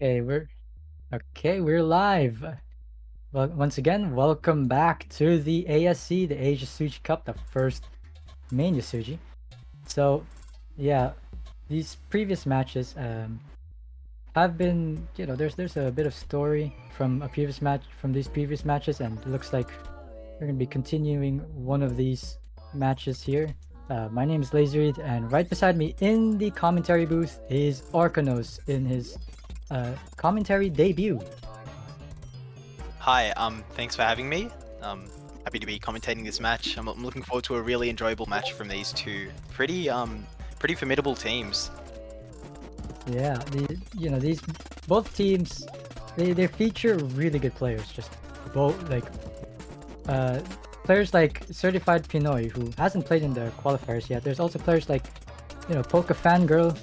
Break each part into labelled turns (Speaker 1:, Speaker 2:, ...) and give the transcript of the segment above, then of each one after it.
Speaker 1: Okay, we're live. Well, once again, welcome back to the ASC, the Asia Suji Cup, the first main Yasuji. So, yeah, these previous matches have been, there's a bit of story from these previous matches, and it looks like we're gonna be continuing one of these matches here. My name is Lazereed, and right beside me in the commentary booth is Orkanos in his commentary debut.
Speaker 2: Hi, thanks for having me. Happy to be commentating this match. I'm looking forward to a really enjoyable match from these two pretty formidable teams.
Speaker 1: Yeah, these both teams, they feature really good players. Just both uh players like Certified Pinoy, who hasn't played in the qualifiers yet. There's also players like Polka Fangirl,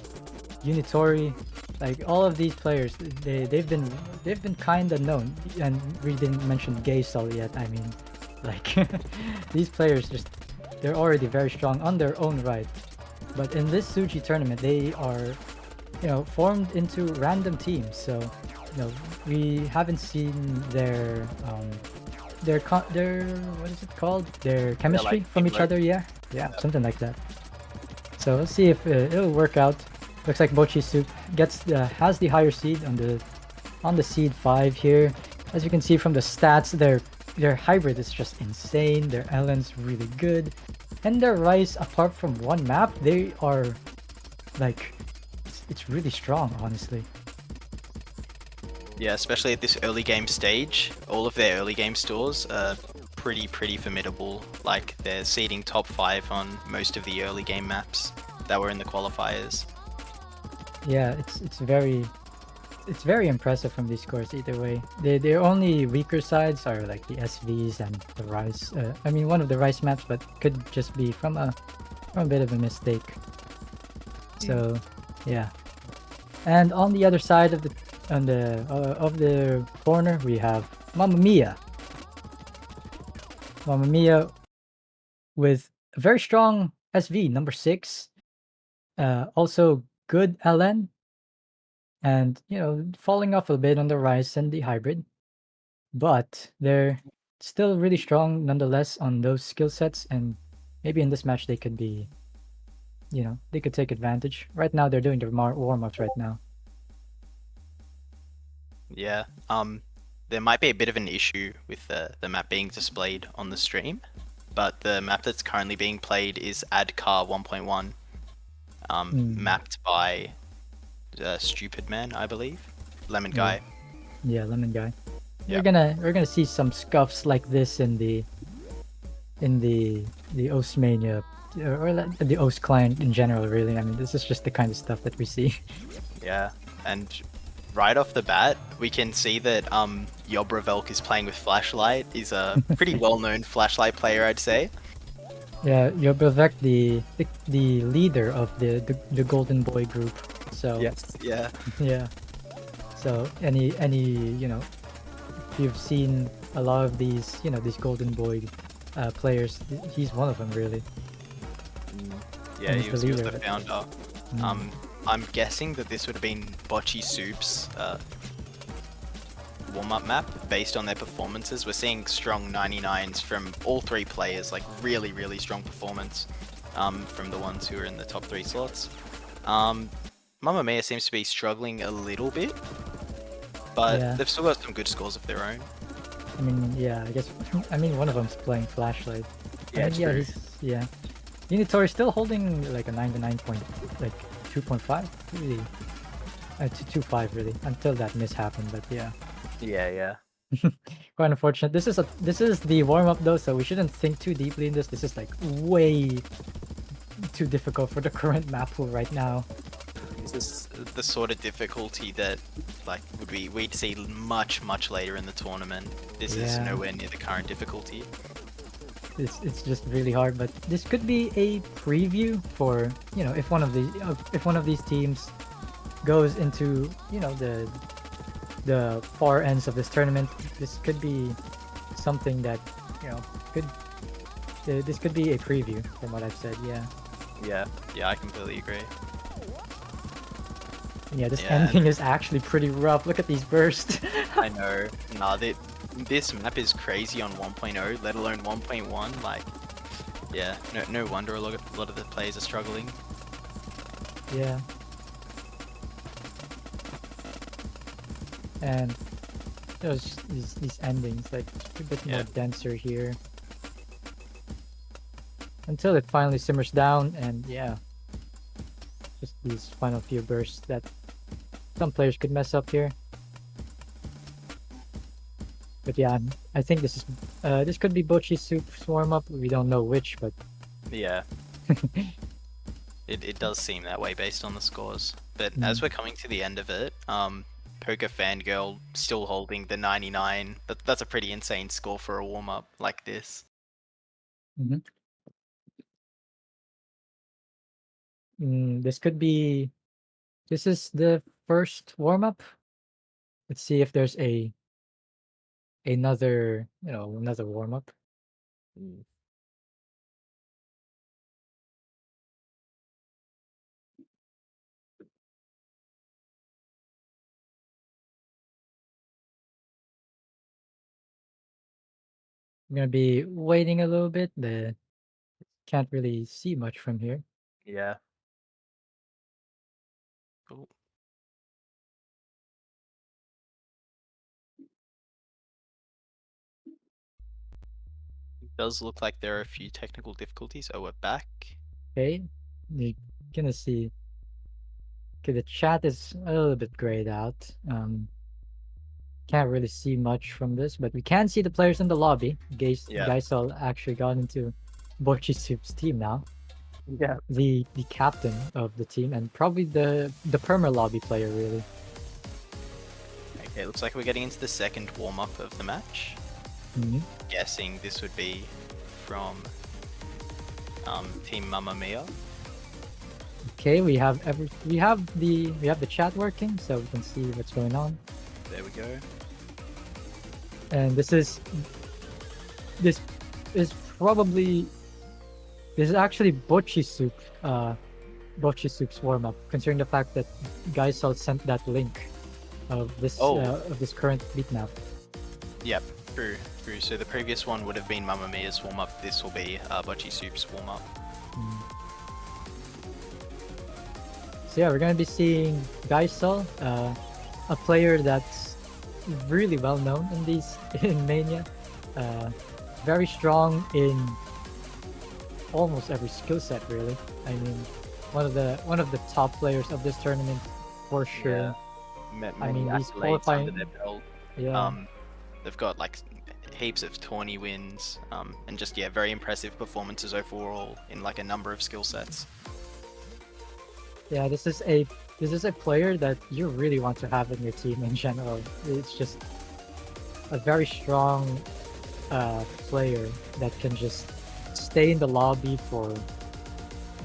Speaker 1: Unitori, like all of these players. They've been kind of known, and we didn't mention Gaysol yet. I mean, like these players they're already very strong on their own right. But in this Suji tournament, they are formed into random teams. So, we haven't seen their what is it called? Their chemistry from each other. Yeah, something like that. So let's see if it'll work out. Looks like Bocchi Soup has the higher seed on the seed 5 here. As you can see from the stats, their hybrid is just insane. Their Ellen's really good, and their Rice, apart from one map, they are like it's really strong, honestly.
Speaker 2: Yeah, especially at this early game stage, all of their early game stores are pretty formidable. Like they're seeding top 5 on most of the early game maps that were in the qualifiers.
Speaker 1: Yeah, it's very impressive from these scores either way. Their only weaker sides are like the SVs and the Rice. I mean, one of the Rice maps, but could just be from a bit of a mistake. So, yeah. And on the other side of the corner, we have Mamma Mia. Mamma Mia with a very strong SV, number 6. Also good LN. And, falling off a bit on the Rice and the hybrid. But they're still really strong nonetheless on those skill sets, and maybe in this match they could be, they could take advantage. Right now they're doing their warm-ups right now.
Speaker 2: Yeah, there might be a bit of an issue with the map being displayed on the stream, but the map that's currently being played is AdCar 1.1, mapped by Stupid Man, I believe, Lemon Guy.
Speaker 1: Yeah, Lemon Guy.
Speaker 2: Yeah.
Speaker 1: We're gonna see some scuffs like this in the Ostmania or the Ost client in general. Really, I mean, this is just the kind of stuff that we see.
Speaker 2: Yeah, and right off the bat, we can see that Yobravelk is playing with Flashlight. He's a pretty well-known Flashlight player, I'd say.
Speaker 1: Yeah, Yobravelk, the leader of the Golden Boy group. So
Speaker 2: yes, yeah,
Speaker 1: yeah. So any if you've seen a lot of these these Golden Boy players, he's one of them really.
Speaker 2: Yeah, he was the founder. I'm guessing that this would have been Bocchi Soup's warm-up map based on their performances. We're seeing strong 99s from all 3 players, like really strong performance from the ones who are in the top 3 slots. Mamma Mia seems to be struggling a little bit, but they've still got some good scores of their own.
Speaker 1: I mean, yeah, I guess. I mean, one of them's playing Flashlight.
Speaker 2: Yeah,
Speaker 1: yeah. Unitori still holding like a 2.5 really, to 2.5 really until that miss happened. But yeah.
Speaker 2: Yeah.
Speaker 1: Quite unfortunate. This is the warm up though, so we shouldn't think too deeply in this. This is like way too difficult for the current map pool right now.
Speaker 2: This is the sort of difficulty that we'd see much later in the tournament. This is nowhere near the current difficulty.
Speaker 1: It's just really hard, but this could be a preview for if one of these teams goes into the far ends of this tournament. This could be something that this could be a preview from what I've said. Yeah.
Speaker 2: Yeah, I completely agree.
Speaker 1: Yeah, this
Speaker 2: Yeah,
Speaker 1: ending is actually pretty rough. Look at these bursts.
Speaker 2: I know. Nah, this map is crazy on 1.0, let alone 1.1. Like, yeah, no wonder a lot of the players are struggling.
Speaker 1: Yeah. And there's these endings, like a bit more
Speaker 2: Yeah.
Speaker 1: denser here. Until it finally simmers down, and yeah. Just these final few bursts that some players could mess up here. But yeah, I think this could be Bocchi Soup's warm-up. We don't know which, but
Speaker 2: Yeah. It does seem that way based on the scores. But as we're coming to the end of it, Poker Fangirl still holding the 99. That's a pretty insane score for a warm-up like this.
Speaker 1: This could be. This is the first warm-up. Let's see if there's another warm-up. I'm gonna be waiting a little bit. Can't really see much from here.
Speaker 2: Yeah. Cool. It does look like there are a few technical difficulties. Oh, we're back.
Speaker 1: Okay, you're gonna see. Okay, the chat is a little bit grayed out. Can't really see much from this, but we can see the players in the lobby.
Speaker 2: Yeah.
Speaker 1: Geisel actually got into Bocchi Soup's team now.
Speaker 2: Yeah.
Speaker 1: The captain of the team, and probably the perma lobby player, really.
Speaker 2: Okay, looks like we're getting into the second warm-up of the match. Guessing this would be from Team Mamma Mia.
Speaker 1: Okay, we have the chat working, so we can see what's going on.
Speaker 2: There we go.
Speaker 1: And this is probably actually Bocchi Soup's warm-up, considering the fact that Geisel sent that link of this current beat map.
Speaker 2: Yep, true. So the previous one would have been Mamma Mia's warm-up. This will be Bocchi Soup's warm-up.
Speaker 1: So yeah, we're gonna be seeing Geisel, a player that's really well known in Mania. Very strong in almost every skill set, really. I mean, one of the top players of this tournament for sure.
Speaker 2: Yeah.
Speaker 1: I mean, these
Speaker 2: qualifying under their belt.
Speaker 1: Yeah.
Speaker 2: They've got like heaps of tourney wins, and just very impressive performances overall in like a number of skill sets.
Speaker 1: Yeah, this is a player that you really want to have in your team in general. It's just a very strong player that can just stay in the lobby for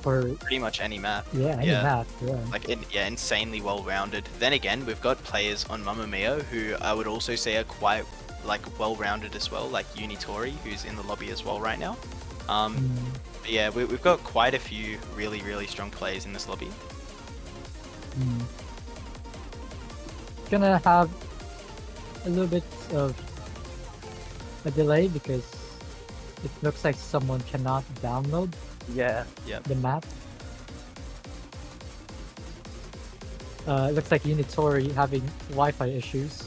Speaker 2: pretty much any map.
Speaker 1: Yeah, any map. Yeah.
Speaker 2: Like insanely well-rounded. Then again, we've got players on Mamma Mia who I would also say are quite like well-rounded as well, like Unitori, who's in the lobby as well right now. But yeah, we've got quite a few really strong players in this lobby.
Speaker 1: Gonna have a little bit of a delay because it looks like someone cannot download the map. It looks like Unitori having Wi-Fi issues.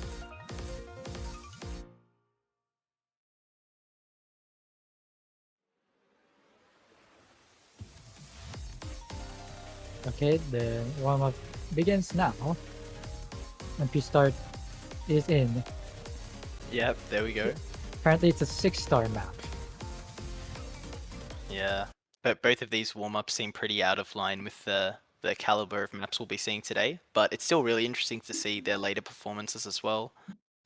Speaker 1: Okay, the warm-up begins now. MP start is in.
Speaker 2: Yep, there we go.
Speaker 1: Apparently it's a 6-star map.
Speaker 2: Yeah, but both of these warm-ups seem pretty out of line with the caliber of maps we'll be seeing today. But it's still really interesting to see their later performances as well,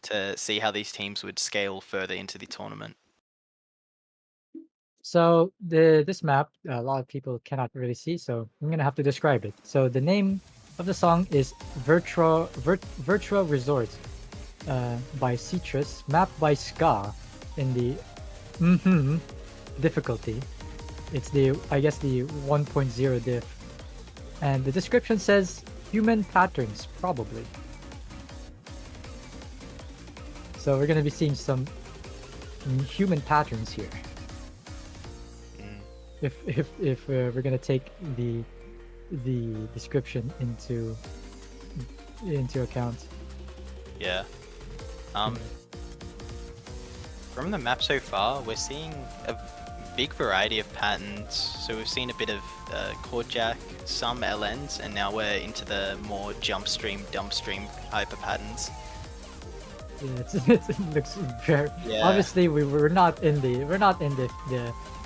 Speaker 2: to see how these teams would scale further into the tournament.
Speaker 1: So this map, a lot of people cannot really see, so I'm gonna have to describe it. So the name of the song is Virtua Resort by Citrus, mapped by Ska in the difficulty. It's the, I guess, the 1.0 diff. And the description says human patterns, probably. So we're gonna be seeing some human patterns here.
Speaker 2: Mm.
Speaker 1: If we're gonna take the description into account.
Speaker 2: Yeah. From the map so far, we're seeing a big variety of patterns. So we've seen a bit of chord jack, some LNs, and now we're into the more jump stream, dump stream hyper patterns.
Speaker 1: Yeah, it looks very.
Speaker 2: Yeah.
Speaker 1: Obviously, we're not in the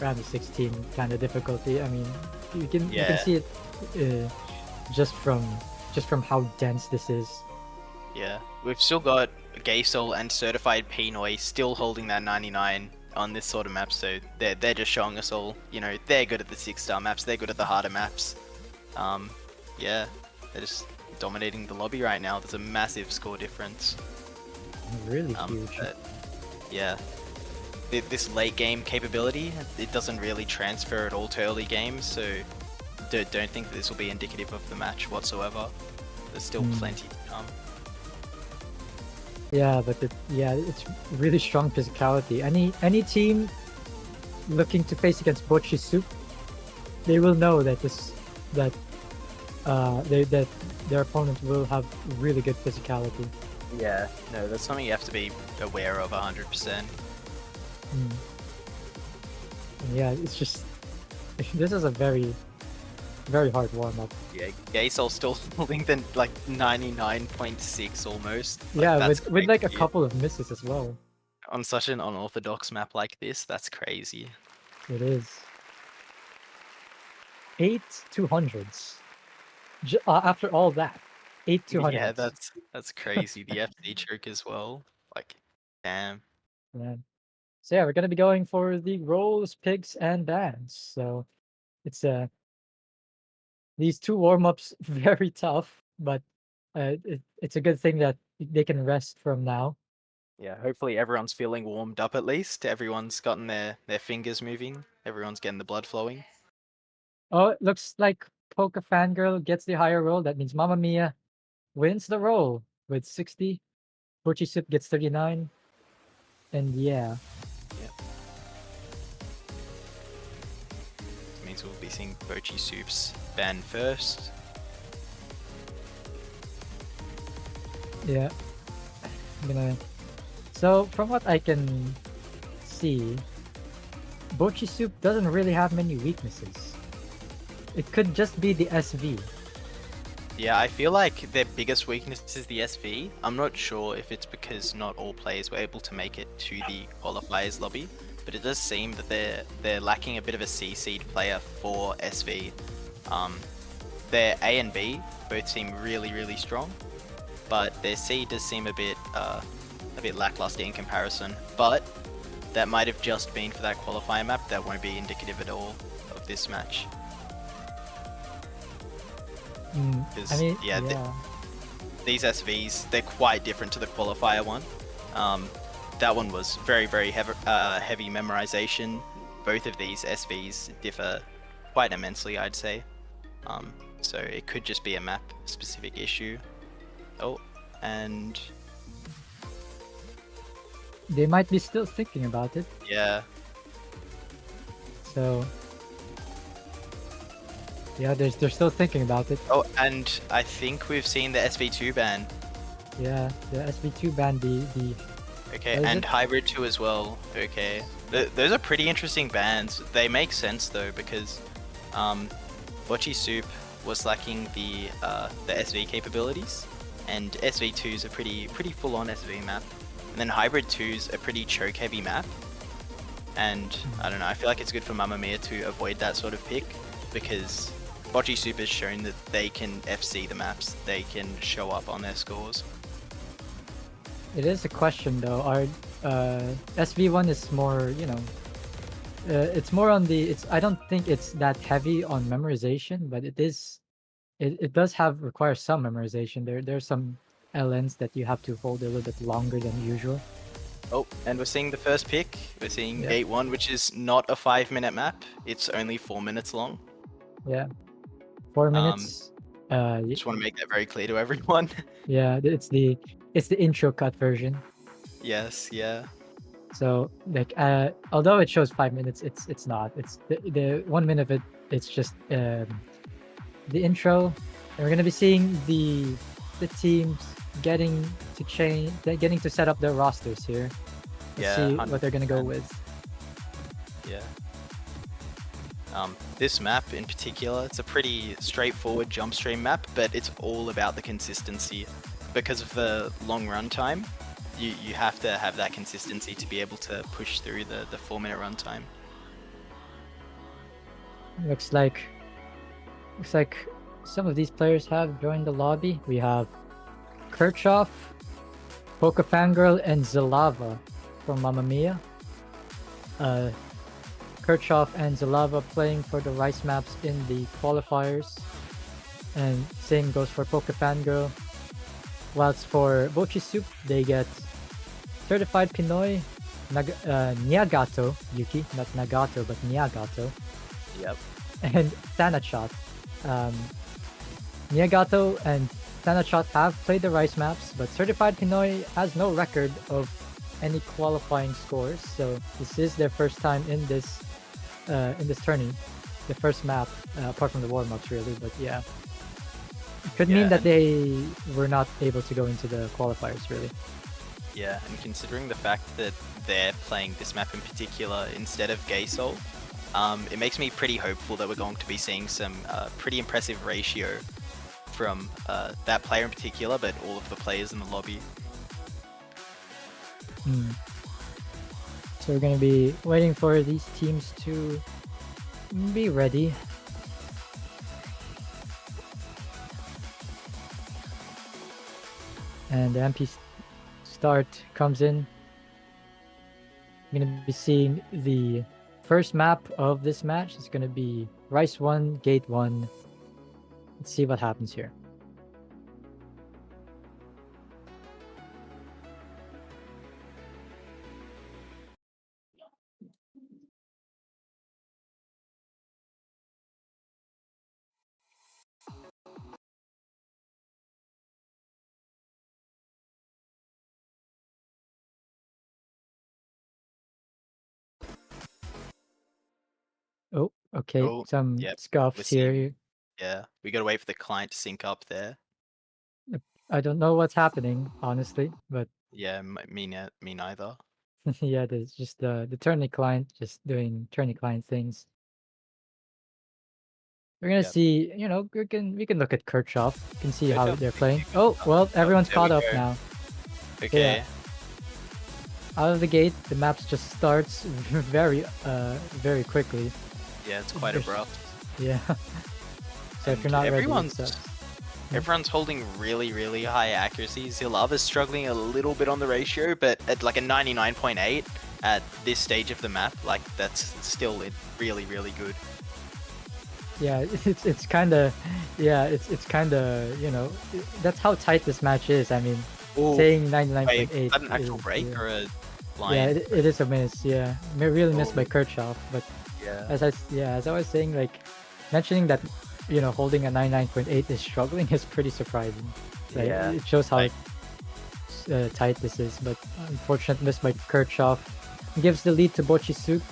Speaker 1: round of 16 kind of difficulty. I mean, you can see it just from how dense this is.
Speaker 2: Yeah, we've still got Gaysol and Certified Pinoy still holding that 99 on this sort of map, so they're just showing us all, you know, they're good at the 6-star maps, they're good at the harder maps. Yeah, they're just dominating the lobby right now. There's a massive score difference.
Speaker 1: Really huge.
Speaker 2: But, yeah, this late game capability, it doesn't really transfer at all to early games, so don't think that this will be indicative of the match whatsoever. There's still plenty to come.
Speaker 1: Yeah, but it's really strong physicality. Any team looking to face against Bocchi Soup, they will know that that their opponent will have really good physicality.
Speaker 2: Yeah, no, that's something you have to be aware of 100%.
Speaker 1: Yeah, it's just this is a very hard warm-up.
Speaker 2: Yeah, Gaysol's still holding the like 99.6 almost. Like,
Speaker 1: Yeah,
Speaker 2: that's
Speaker 1: with like a
Speaker 2: crazy.
Speaker 1: couple of misses as well.
Speaker 2: On such an unorthodox map like this, that's crazy.
Speaker 1: It is. 8 200s. After all that, 8 200s.
Speaker 2: Yeah, that's crazy. The FC choke as well. Like, damn.
Speaker 1: Yeah. So yeah, we're gonna be going for the rolls, picks, and bans. So it's these two warm-ups very tough, but it's a good thing that they can rest from now.
Speaker 2: Yeah, hopefully everyone's feeling warmed up at least. Everyone's gotten their fingers moving. Everyone's getting the blood flowing.
Speaker 1: Oh, it looks like Poke Fangirl gets the higher roll. That means Mamma Mia wins the roll with 60. Bocchi Soup gets 39. And yeah.
Speaker 2: It means we'll be seeing Bocchi Soup's ban first.
Speaker 1: Yeah. I'm gonna. So from what I can see, Bocchi Soup doesn't really have many weaknesses. It could just be the SV.
Speaker 2: Yeah, I feel like their biggest weakness is the SV. I'm not sure if it's because not all players were able to make it to the qualifiers lobby, but it does seem that they're lacking a bit of a C seed player for SV. Their A and B both seem really strong, but their C does seem a bit lackluster in comparison. But that might have just been for that qualifier map. That won't be indicative at all of this match.
Speaker 1: I mean,
Speaker 2: these SVs, they're quite different to the qualifier one. That one was very heavy memorization. Both of these SVs differ quite immensely, I'd say. So it could just be a map specific issue. Oh, and
Speaker 1: they might be still thinking about it.
Speaker 2: yeah.
Speaker 1: So yeah, they're still thinking about it.
Speaker 2: Oh, and I think we've seen the SV2 ban.
Speaker 1: Yeah, the SV2 ban, the
Speaker 2: okay, and Hybrid 2 as well. Okay, those are pretty interesting bans. They make sense though, because Bocchi Soup was lacking the SV capabilities, and SV2 is a pretty full-on SV map, and then Hybrid 2 is a pretty choke-heavy map. And I don't know, I feel like it's good for Mamma Mia to avoid that sort of pick, because Bocchi Soup has shown that they can FC the maps, they can show up on their scores.
Speaker 1: It is a question though. Our SV1 is more, you know, it's more on the. I don't think it's that heavy on memorization, but it is. It does require some memorization. There's some LNs that you have to hold a little bit longer than usual.
Speaker 2: Oh, and we're seeing the first pick. We're seeing
Speaker 1: Yeah.
Speaker 2: Gate 1, which is not a 5-minute map. It's only 4 minutes long.
Speaker 1: Yeah. 4 minutes.
Speaker 2: Just want to make that very clear to everyone.
Speaker 1: Yeah, it's the intro cut version.
Speaker 2: Yes, yeah.
Speaker 1: So like although it shows 5 minutes, it's not. It's the 1 minute of it. It's just the intro, and we're gonna be seeing the teams getting to set up their rosters here. Let's
Speaker 2: Yeah,
Speaker 1: see what they're gonna go
Speaker 2: 100%.
Speaker 1: with.
Speaker 2: Yeah. This map in particular, it's a pretty straightforward jump stream map, but it's all about the consistency. Because of the long run time, you have to have that consistency to be able to push through the 4-minute run time.
Speaker 1: Looks like some of these players have joined the lobby. We have Kirchhoff, Poca Fangirl, and Zalava from Mamma Mia. Kirchhoff and Zalava playing for the Rice maps in the qualifiers. And same goes for Poca Fangirl. Whilst for Bocchi Soup, they get Certified Pinoy, Niagato Yuki, not Nagato, but Niagato,
Speaker 2: Yep.
Speaker 1: and Thanachot. Niagato and Thanachot have played the Rice maps, but Certified Pinoy has no record of any qualifying scores, so this is their first time in this tourney, the first map, apart from the warm-ups really, but yeah. It could mean that they were not able to go into the qualifiers really.
Speaker 2: Yeah, and considering the fact that they're playing this map in particular instead of Gay Soul, it makes me pretty hopeful that we're going to be seeing some pretty impressive ratio from that player in particular, but all of the players in the lobby.
Speaker 1: So we're going to be waiting for these teams to be ready. And the MP start comes in. I'm going to be seeing the first map of this match. It's going to be Rice 1, Gate 1. Let's see what happens here. Oh, okay.
Speaker 2: Oh,
Speaker 1: Some
Speaker 2: yep,
Speaker 1: scuffs here.
Speaker 2: Yeah, we gotta wait for the client to sync up there.
Speaker 1: I don't know what's happening, honestly, but
Speaker 2: Yeah, me neither.
Speaker 1: yeah, there's just the tourney client just doing tourney client things. We're gonna see, you know, we can look at Kirchhoff, can see how they're playing. Oh, well, everyone's caught up now.
Speaker 2: Okay.
Speaker 1: Yeah. Out of the gate, the map just starts very quickly.
Speaker 2: Yeah, it's quite abrupt.
Speaker 1: Yeah. So if you're not ready,
Speaker 2: everyone's holding really high accuracy. Zilava's struggling a little bit on the ratio, but at like a 99.8 at this stage of the map, like that's still really good.
Speaker 1: Yeah, it's kind of, yeah, it's kind of, you know, that's how tight this match is. I mean, saying 99.8
Speaker 2: is that an actual break or a line?
Speaker 1: Yeah, it is a miss. Yeah, really missed by Kirchhoff. But
Speaker 2: yeah,
Speaker 1: as I was saying, like mentioning that, you know, holding a 99.8 is struggling is pretty surprising. Like,
Speaker 2: yeah,
Speaker 1: it shows how tight this is. But unfortunate miss by Kirchhoff gives the lead to Bocchi Soup.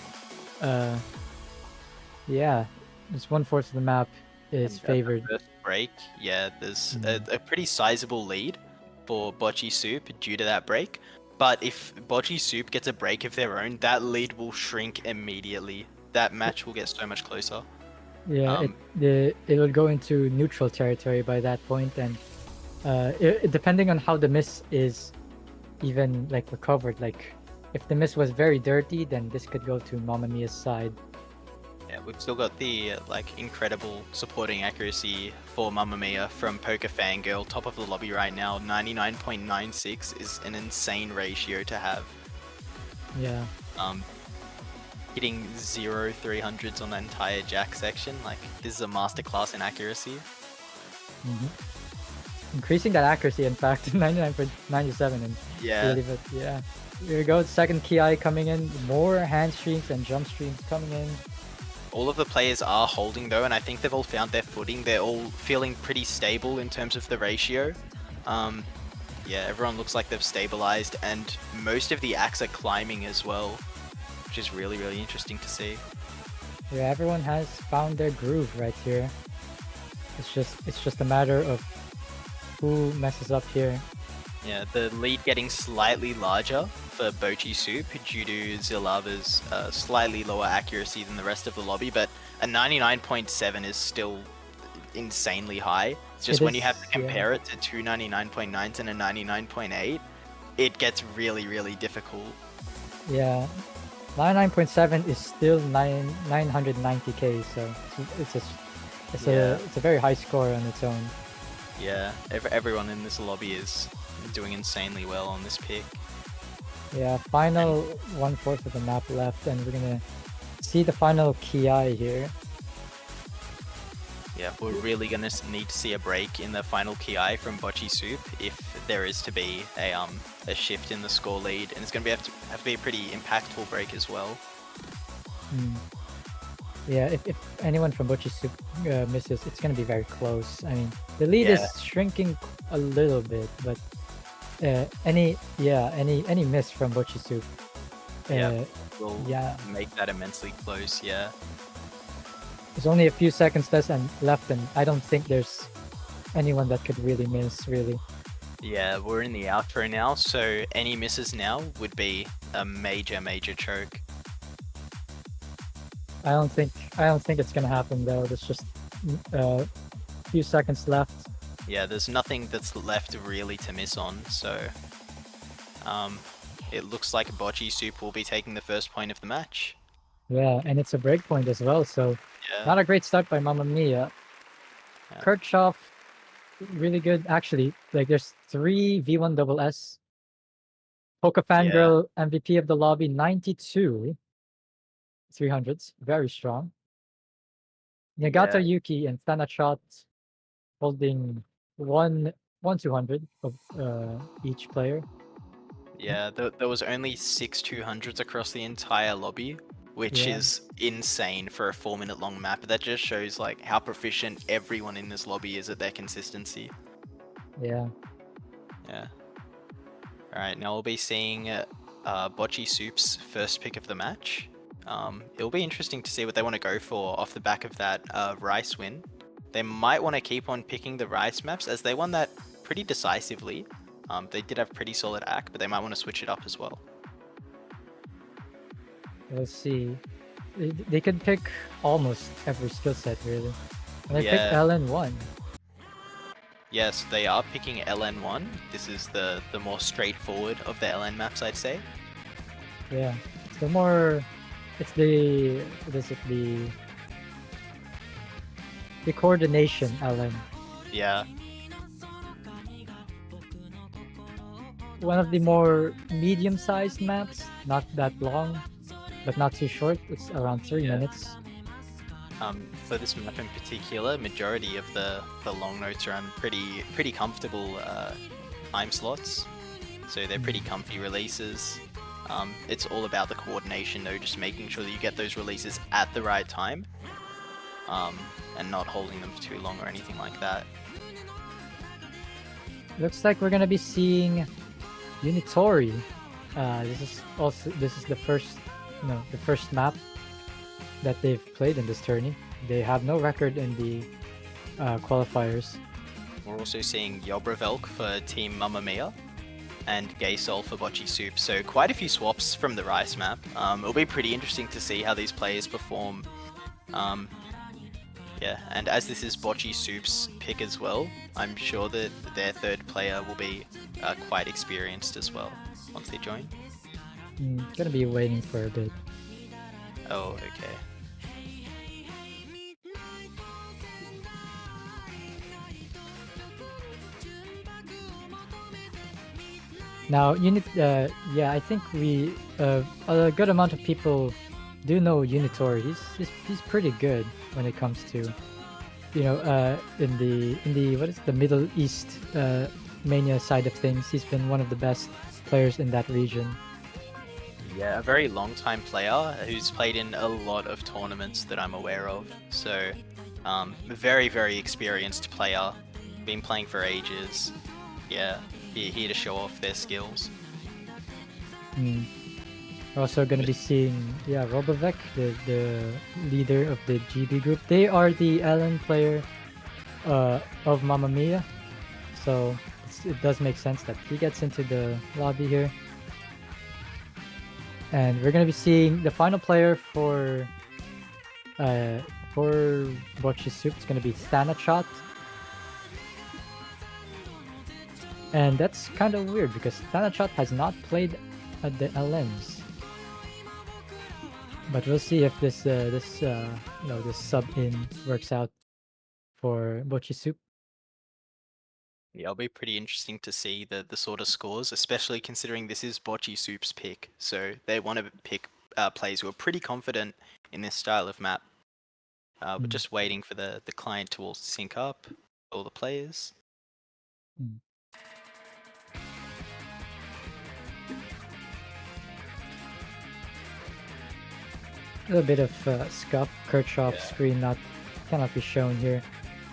Speaker 1: Yeah, just 1/4 of the map is favored.
Speaker 2: First break, yeah, there's a pretty sizable lead for Bocchi Soup due to that break. But if Bocchi Soup gets a break of their own, that lead will shrink immediately. That match will get so much closer.
Speaker 1: Yeah, it will go into neutral territory by that point, and depending on how the miss is even like recovered, like if the miss was very dirty, then this could go to Mamma Mia's side.
Speaker 2: Yeah, we've still got the like incredible supporting accuracy for Mamma Mia from Poker Fangirl, top of the lobby right now. 99.96 is an insane ratio to have.
Speaker 1: Yeah.
Speaker 2: Hitting 0 300s on the entire jack section, like this is a masterclass in accuracy.
Speaker 1: Increasing that accuracy, in fact, 99.97, and
Speaker 2: yeah,
Speaker 1: really, but yeah. Here we go, second Ki coming in. More hand streams and jump streams coming in.
Speaker 2: All of the players are holding though, and I think they've all found their footing. They're all feeling pretty stable in terms of the ratio. Yeah, everyone looks like they've stabilized, and most of the acts are climbing as well, which is really, really interesting to see.
Speaker 1: Yeah, everyone has found their groove right here. It's just a matter of who messes up here.
Speaker 2: Yeah, the lead getting slightly larger for Bocchi Soup due to Zilava's slightly lower accuracy than the rest of the lobby, but a 99.7 is still insanely high. It's just when you have to compare it to two 99.9s and a 99.8, it gets really, really difficult.
Speaker 1: Yeah, 99.7 is still 990k, so it's a very high score on its own.
Speaker 2: Yeah, everyone in this lobby is doing insanely well on this pick.
Speaker 1: Yeah, final 1/4 of the map left, and we're gonna see the final Ki here.
Speaker 2: Yeah, we're really gonna need to see a break in the final Ki from Bocchi Soup if there is to be a shift in the score lead, and it's gonna have to be a pretty impactful break as well.
Speaker 1: Yeah, if anyone from Bocchi Soup misses, it's gonna be very close. I mean, the lead is shrinking a little bit, but any miss from Bocchi Soup,
Speaker 2: will make that immensely close. Yeah.
Speaker 1: There's only a few seconds left, and I don't think there's anyone that could really miss, really.
Speaker 2: Yeah, we're in the outro now, so any misses now would be a major, major choke.
Speaker 1: I don't think it's gonna happen though. There's just a few seconds left.
Speaker 2: Yeah, there's nothing that's left really to miss on, so it looks like Bocchi Soup will be taking the first point of the match.
Speaker 1: Yeah, and it's a break point as well, so not a great start by Mamma Mia. Yeah. Kirchhoff, really good. Actually, like there's 3 V1 double S. Poke Fangirl MVP of the lobby, 92 300s, very strong. Nagata Yuki and Thanachot holding one 200 of each player.
Speaker 2: Yeah, there was only 6 200s across the entire lobby, which is insane for a 4-minute long map. That just shows like how proficient everyone in this lobby is at their consistency.
Speaker 1: Yeah.
Speaker 2: Alright, now we'll be seeing Bocchi Soup's first pick of the match. It'll be interesting to see what they want to go for off the back of that Rice win. They might want to keep on picking the Rice maps as they won that pretty decisively. They did have pretty solid ACK, but they might want to switch it up as well.
Speaker 1: Let's see. They could pick almost every skill set, really. And they picked LN1.
Speaker 2: Yes, they are picking LN1. This is the more straightforward of the LN maps, I'd say.
Speaker 1: Yeah, it's the more... It's the coordination LN.
Speaker 2: Yeah.
Speaker 1: One of the more medium-sized maps, not that long, but not too short. It's around 3 minutes.
Speaker 2: For this map in particular, majority of the long notes are on pretty comfortable time slots, so they're pretty comfy releases. It's all about the coordination though, just making sure that you get those releases at the right time, and not holding them for too long or anything like that.
Speaker 1: Looks like we're gonna be seeing Unitori. This is the first map that they've played in this tourney. They have no record in the qualifiers.
Speaker 2: We're also seeing Yobravelk for Team Mamma Mia and Gaysol for Bocchi Soup, so quite a few swaps from the Rice map. It'll be pretty interesting to see how these players perform. And as this is Bocchi Soup's pick as well, I'm sure that their third player will be quite experienced as well once they join.
Speaker 1: Gonna be waiting for a bit.
Speaker 2: Oh, okay.
Speaker 1: Now, I think a good amount of people do know Unitor. He's pretty good when it comes to, in the Middle East Mania side of things. He's been one of the best players in that region.
Speaker 2: Yeah, a very long time player who's played in a lot of tournaments that I'm aware of. So, a very, very experienced player, been playing for ages. Yeah, here to show off their skills.
Speaker 1: Mm. We're also gonna be seeing, yeah, Robovec, the leader of the GB group. They are the Ellen player of Mamma Mia, so it does make sense that he gets into the lobby here. And we're gonna be seeing the final player for Bocchi Soup. It's gonna be Thanachot. And that's kind of weird because Thanachot has not played at the LMs. But we'll see if this this sub in works out for Bocchi Soup.
Speaker 2: Yeah, it'll be pretty interesting to see the sort of scores, especially considering this is Bocchi Soup's pick. So they want to pick players who are pretty confident in this style of map. We're just waiting for the client to all sync up, all the players.
Speaker 1: A little bit of scuff. Kirchhoff's screen cannot be shown here.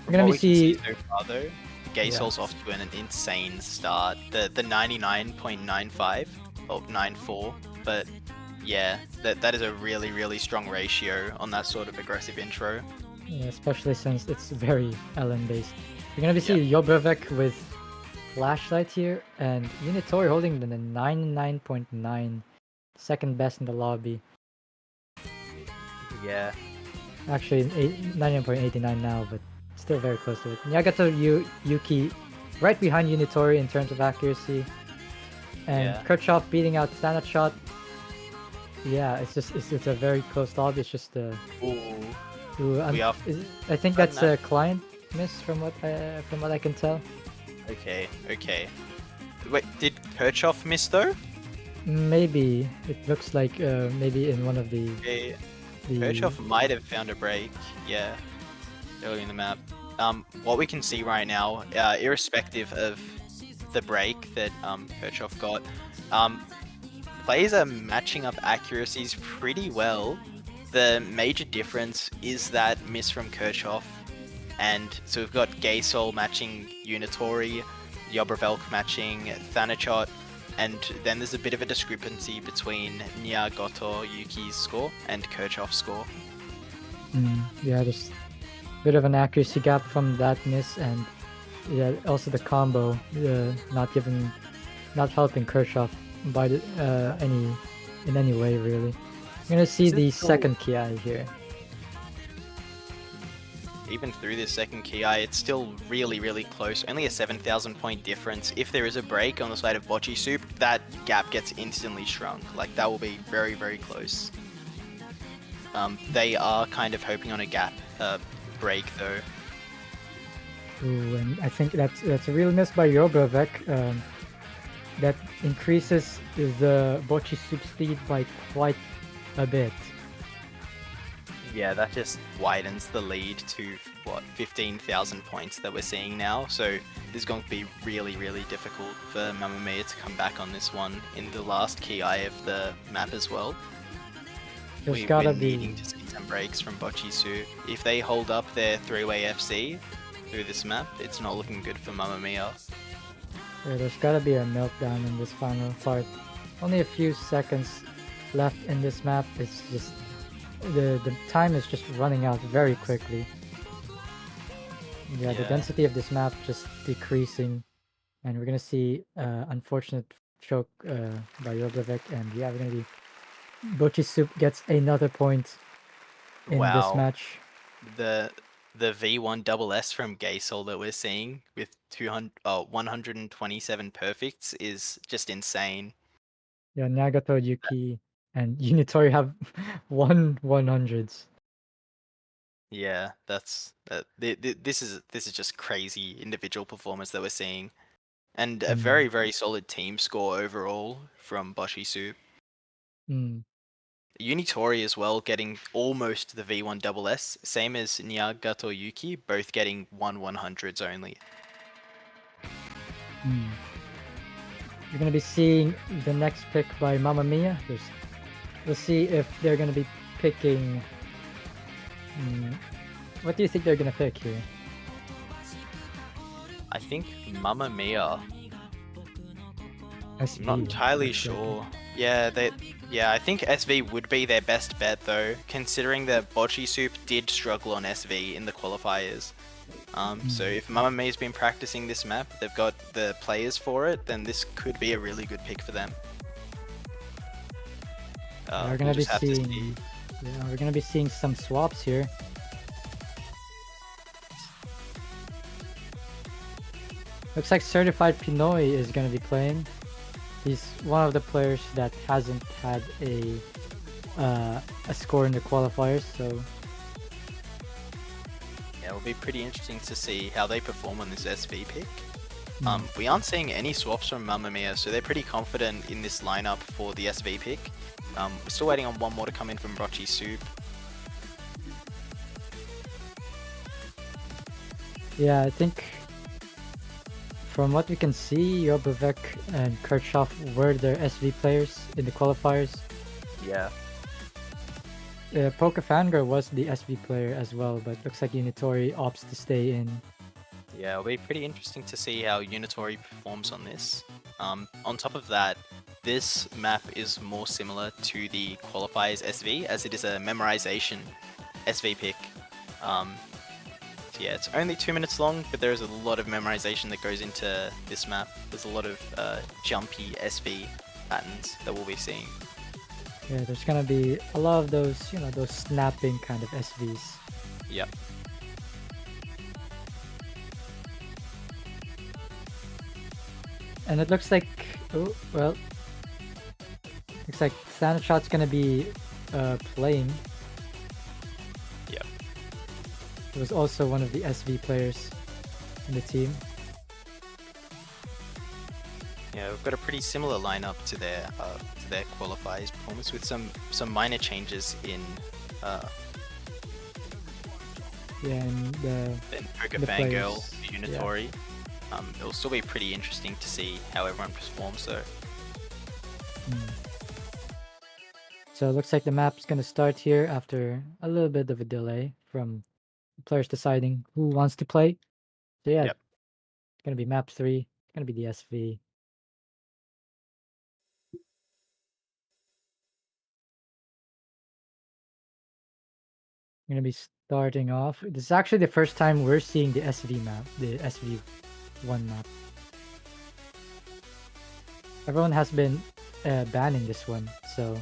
Speaker 1: We're gonna
Speaker 2: What
Speaker 1: be
Speaker 2: we
Speaker 1: see.
Speaker 2: can see so far though, Gaysol's off to an insane start. The 99.95 or 94, but yeah, that is a really strong ratio on that sort of aggressive intro.
Speaker 1: Yeah, especially since it's very Ellen based. You're gonna be seeing Jobrevek with flashlight here, and Unitori holding the 99.9, second best in the lobby.
Speaker 2: Yeah.
Speaker 1: Actually, 99.89 now, but still very close to it. Nyagato Yuki right behind Unitori in terms of accuracy, and Kirchhoff beating out Thanachot. Yeah, it's a very close lobby. It's just I think that's a client miss from what I can tell.
Speaker 2: Okay. Wait, did Kirchhoff miss though?
Speaker 1: Maybe it looks like maybe in one of the.
Speaker 2: Kirchhoff might have found a break. Yeah, early in the map. What we can see right now, irrespective of the break that Kirchhoff got, players are matching up accuracies pretty well. The major difference is that miss from Kirchhoff, and so we've got Gaysol matching Unitori, Jobravelk matching Thanachot, and then there's a bit of a discrepancy between Nia Goto Yuki's score and Kirchhoff's score.
Speaker 1: Yeah, there's a bit of an accuracy gap from that miss, and yeah, also the combo not helping Kirchhoff by in any way really. I'm gonna see the second Ki here.
Speaker 2: Even through this second Ki, it's still really close. Only a 7,000 point difference. If there is a break on the side of Bocchi Soup, that gap gets instantly shrunk. Like, that will be very close. They are kind of hoping on a gap break though.
Speaker 1: Ooh, and I think that's a real miss by Jobrevek. That increases the Bocchi Soup's lead by quite a bit.
Speaker 2: Yeah, that just widens the lead to, what, 15,000 points that we're seeing now. So this is going to be really difficult for Mamma Mia to come back on this one in the last Ki of the map as well. We're needing to see some breaks from Bocchi Soup. If they hold up their three-way FC through this map, it's not looking good for Mamma Mia.
Speaker 1: Yeah, there's gotta be a meltdown in this final part. Only a few seconds left in this map. It's just the time is just running out very quickly. Yeah, the density of this map just decreasing, and we're gonna see unfortunate choke by Jobrevek, and yeah, we're gonna be Bocchi Soup gets another point in this match.
Speaker 2: The V1 double S from Gaysol that we're seeing with 127 perfects is just insane.
Speaker 1: Yeah, Nagato, Yuki, and Unitori have 100s.
Speaker 2: Yeah, that's this is just crazy individual performance that we're seeing, and a very solid team score overall from Bocchi Soup. Unitori as well, getting almost the V1 double S, same as Nyagato Yuki, both getting 100s only.
Speaker 1: You're gonna be seeing the next pick by Mamma Mia. There's We'll see if they're gonna be picking. What do you think they're gonna pick here?
Speaker 2: I think Mamma Mia.
Speaker 1: SV,
Speaker 2: I'm not entirely
Speaker 1: looks like it.
Speaker 2: sure. Yeah, I think SV would be their best bet though, considering that Bocchi Soup did struggle on SV in the qualifiers. So if Mamma Mia's been practicing this map, they've got the players for it, then this could be a really good pick for them.
Speaker 1: We're gonna
Speaker 2: We'll
Speaker 1: be
Speaker 2: just have to see.
Speaker 1: seeing. Yeah, we're gonna be seeing some swaps here. Looks like Certified Pinoy is gonna be playing. He's one of the players that hasn't had a score in the qualifiers, so
Speaker 2: Yeah, it'll be pretty interesting to see how they perform on this SV pick. We aren't seeing any swaps from Mamma Mia, so they're pretty confident in this lineup for the SV pick. We're still waiting on one more to come in from Bocchi Soup.
Speaker 1: yeah, I think from what we can see, Jobovec and Kirchhoff were their SV players in the qualifiers.
Speaker 2: Yeah.
Speaker 1: Pokafangirl was the SV player as well, but looks like Unitori opts to stay in.
Speaker 2: Yeah, it'll be pretty interesting to see how Unitori performs on this. On top of that, this map is more similar to the qualifiers SV as it is a memorization SV pick. So yeah, it's only 2 minutes long, but there is a lot of memorization that goes into this map. There's a lot of jumpy SV patterns that we'll be seeing.
Speaker 1: Yeah, there's gonna be a lot of those, those snapping kind of SVs.
Speaker 2: Yep.
Speaker 1: And it looks like, looks like Thanashot's gonna be playing.
Speaker 2: Yep.
Speaker 1: He was also one of the SV players in the team.
Speaker 2: Yeah, we've got a pretty similar lineup to their qualifiers performance with some minor changes in
Speaker 1: And
Speaker 2: Poker
Speaker 1: the
Speaker 2: Fangirl,
Speaker 1: players,
Speaker 2: Unitori. It'll still be pretty interesting to see how everyone performs though.
Speaker 1: So it looks like the map's gonna start here after a little bit of a delay from the players deciding who wants to play. So yeah,
Speaker 2: Yep.
Speaker 1: it's gonna be map 3. It's gonna be the SV. I'm gonna be starting off. This is actually the first time we're seeing the SV map, the SV1 map. Everyone has been banning this one, so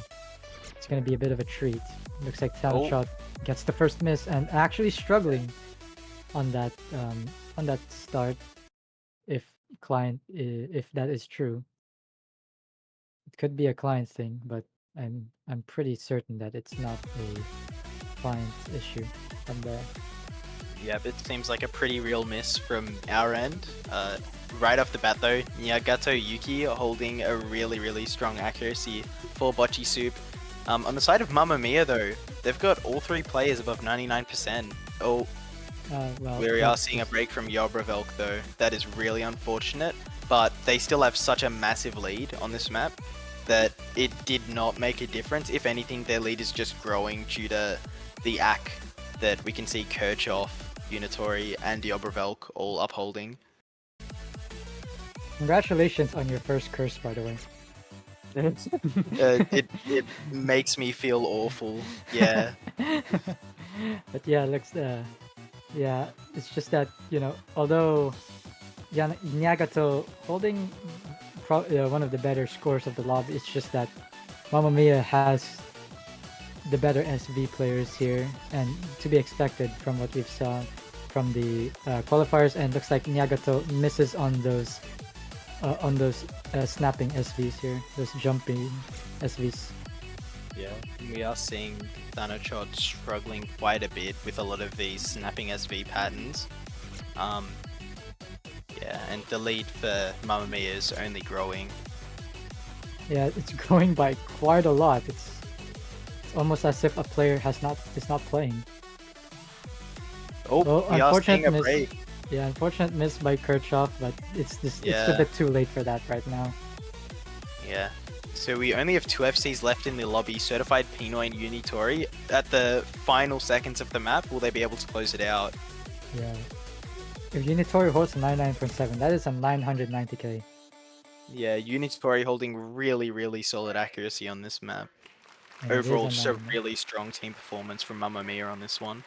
Speaker 1: it's gonna be a bit of a treat. Looks like Thanashot gets the first miss and actually struggling on that start. If that is true, it could be a client thing, but I'm pretty certain that it's not a client issue from there.
Speaker 2: Yep, it seems like a pretty real miss from our end. Right off the bat though, Nyagato Yuki holding a really strong accuracy for Bocchi Soup. On the side of Mamma Mia though, they've got all 3 players above 99%.
Speaker 1: Well,
Speaker 2: we are seeing a break from Jobravelk though. That is really unfortunate, but they still have such a massive lead on this map that it did not make a difference. If anything, their lead is just growing due to the ACK that we can see Kirchhoff, Unitori, and Jobravelk all upholding.
Speaker 1: Congratulations on your first curse, by the way.
Speaker 2: It makes me feel awful. Yeah.
Speaker 1: But yeah, looks yeah, it's just that although Nyagato holding one of the better scores of the lobby, it's just that Mamma Mia has the better SV players here, and to be expected from what we've saw from the qualifiers. And looks like Nyagato misses on those snapping SVs here, those jumping SVs.
Speaker 2: Yeah, we are seeing Thanashot struggling quite a bit with a lot of these snapping SV patterns. Yeah, and the lead for Mamma Mia is only growing.
Speaker 1: Yeah, it's growing by quite a lot. It's almost as if a player is not playing.
Speaker 2: Oh, we are seeing a break.
Speaker 1: Yeah, unfortunate miss by Kirchhoff, but it's a bit too late for that right now.
Speaker 2: Yeah. So we only have 2 FCs left in the lobby, Certified Pinoy and Unitori. At the final seconds of the map, will they be able to close it out?
Speaker 1: Yeah. If Unitori holds 99.7, that is a 990k.
Speaker 2: Yeah, Unitori holding really, really solid accuracy on this map.
Speaker 1: And it is
Speaker 2: Overall,
Speaker 1: a
Speaker 2: just a
Speaker 1: 99.
Speaker 2: really strong team performance from Mamma Mia on this one.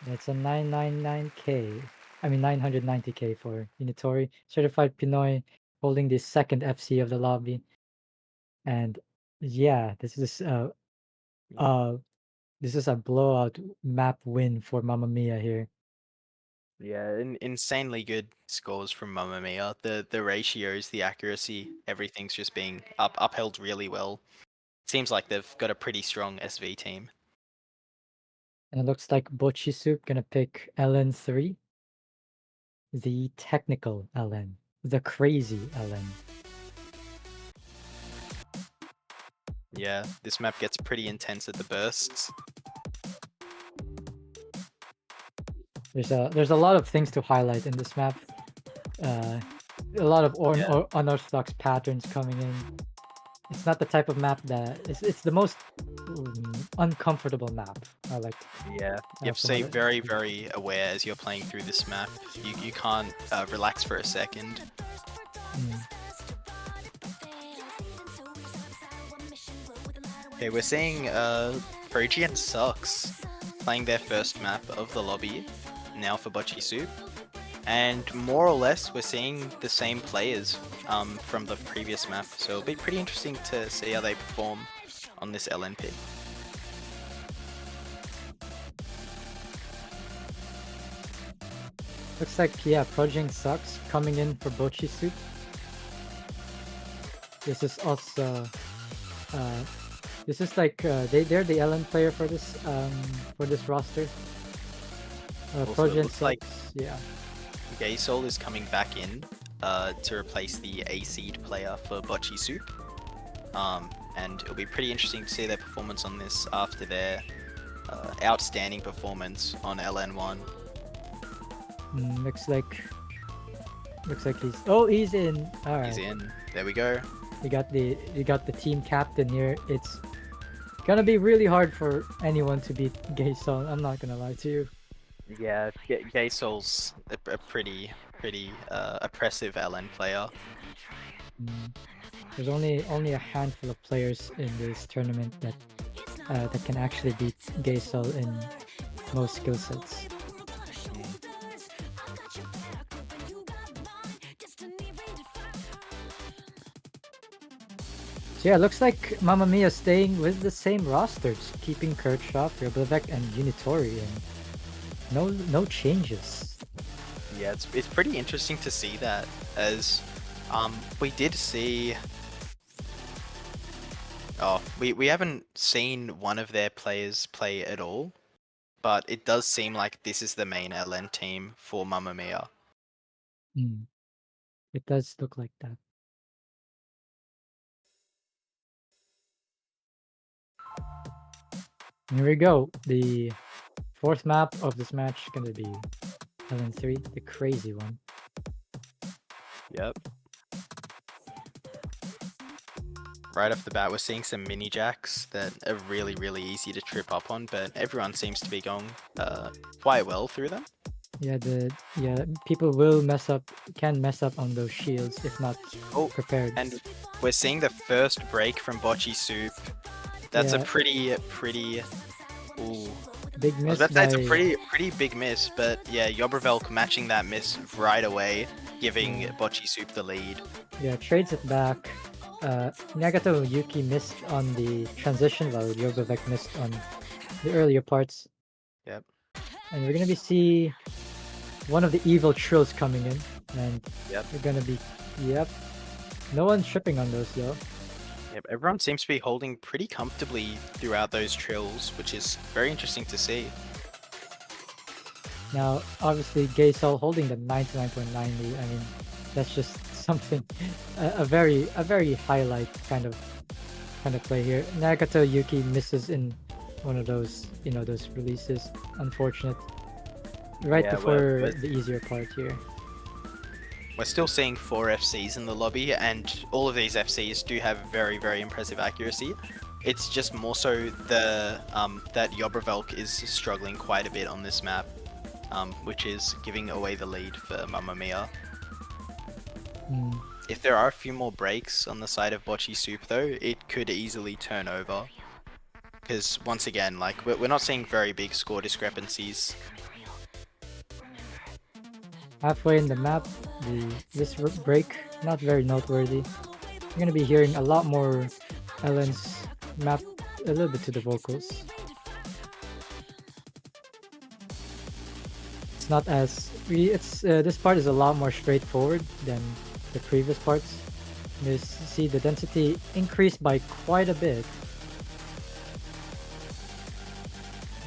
Speaker 1: That's a 999k. I mean 990k for Unitori. Certified Pinoy holding the second FC of the lobby. And yeah, uh this is a blowout map win for Mamma Mia here.
Speaker 2: Yeah, insanely good scores from Mamma Mia. The ratios, the accuracy, everything's just being upheld really well. Seems like they've got a pretty strong SV team.
Speaker 1: And it looks like Bocchi Soup gonna pick LN3. The technical LN. The crazy LN.
Speaker 2: Yeah, this map gets pretty intense at the bursts.
Speaker 1: There's a lot of things to highlight in this map. A lot of unorthodox patterns coming in. It's not the type of map that it's the most uncomfortable map. I like.
Speaker 2: Yeah, you have to stay very, very aware as you're playing through this map. You can't relax for a second. Okay, we're seeing Progi and Sucks playing their first map of the lobby now for Bocchi Soup. And more or less, we're seeing the same players from the previous map, so it'll be pretty interesting to see how they perform on this LNP.
Speaker 1: Looks like, yeah, Projing Sucks coming in for Bocchi Soup. This is also, this is like, they're the LN player for this roster. Projing Sucks,
Speaker 2: like,
Speaker 1: yeah.
Speaker 2: Gaysol is coming back in to replace the A-seed player for Bocchi Soup. And it'll be pretty interesting to see their performance on this after their outstanding performance on LN1.
Speaker 1: Looks like he's in. All right.
Speaker 2: He's in. There we go.
Speaker 1: You got the team captain here. It's gonna be really hard for anyone to beat Gaysol. I'm not gonna lie to you.
Speaker 2: Yeah, Gaysol's a pretty oppressive LN player.
Speaker 1: There's only a handful of players in this tournament that can actually beat Gaysol in most skill sets. So yeah, looks like Mamma Mia staying with the same rosters, keeping Kirchhoff, Yoblevek, and Unitori, and no changes.
Speaker 2: Yeah, it's pretty interesting to see that, as we did see. Oh, we haven't seen one of their players play at all, but it does seem like this is the main LN team for Mamma Mia.
Speaker 1: It does look like that. Here we go. The fourth map of this match is gonna be LN3, the crazy one.
Speaker 2: Yep. Right off the bat, we're seeing some mini jacks that are really easy to trip up on, but everyone seems to be going quite well through them.
Speaker 1: Yeah, people will can mess up on those shields if not prepared.
Speaker 2: And we're seeing the first break from Bocchi Soup. That's a pretty ooh.
Speaker 1: Big miss.
Speaker 2: That's a pretty big miss, but yeah, Yobravelk matching that miss right away, giving Bocchi Soup the lead.
Speaker 1: Yeah, trades it back. Nagato Yuki missed on the transition, while Yobravelk missed on the earlier parts.
Speaker 2: Yep.
Speaker 1: And we're gonna see one of the evil trills coming in, and we're gonna be no one's tripping on those though.
Speaker 2: Yep, everyone seems to be holding pretty comfortably throughout those trills, which is very interesting to see.
Speaker 1: Now, obviously, Gaysol holding the 99.90. I mean, that's just something, a very highlight kind of play here. Nagato Yuki misses in one of those, those releases. Unfortunate. Right before the easier part here.
Speaker 2: we're still seeing 4 FCs in the lobby, and all of these FCs do have very, very impressive accuracy. It's just more so the that Yobravelk is struggling quite a bit on this map, which is giving away the lead for Mamma Mia.
Speaker 1: Mm.
Speaker 2: If there are a few more breaks on the side of Bocchi Soup though, it could easily turn over. Because once again, like we're not seeing very big score discrepancies.
Speaker 1: Halfway in the map, this break not very noteworthy. You're gonna be hearing a lot more Ellen's map a little bit to the vocals. It's not as this part is a lot more straightforward than the previous parts. You see the density increased by quite a bit.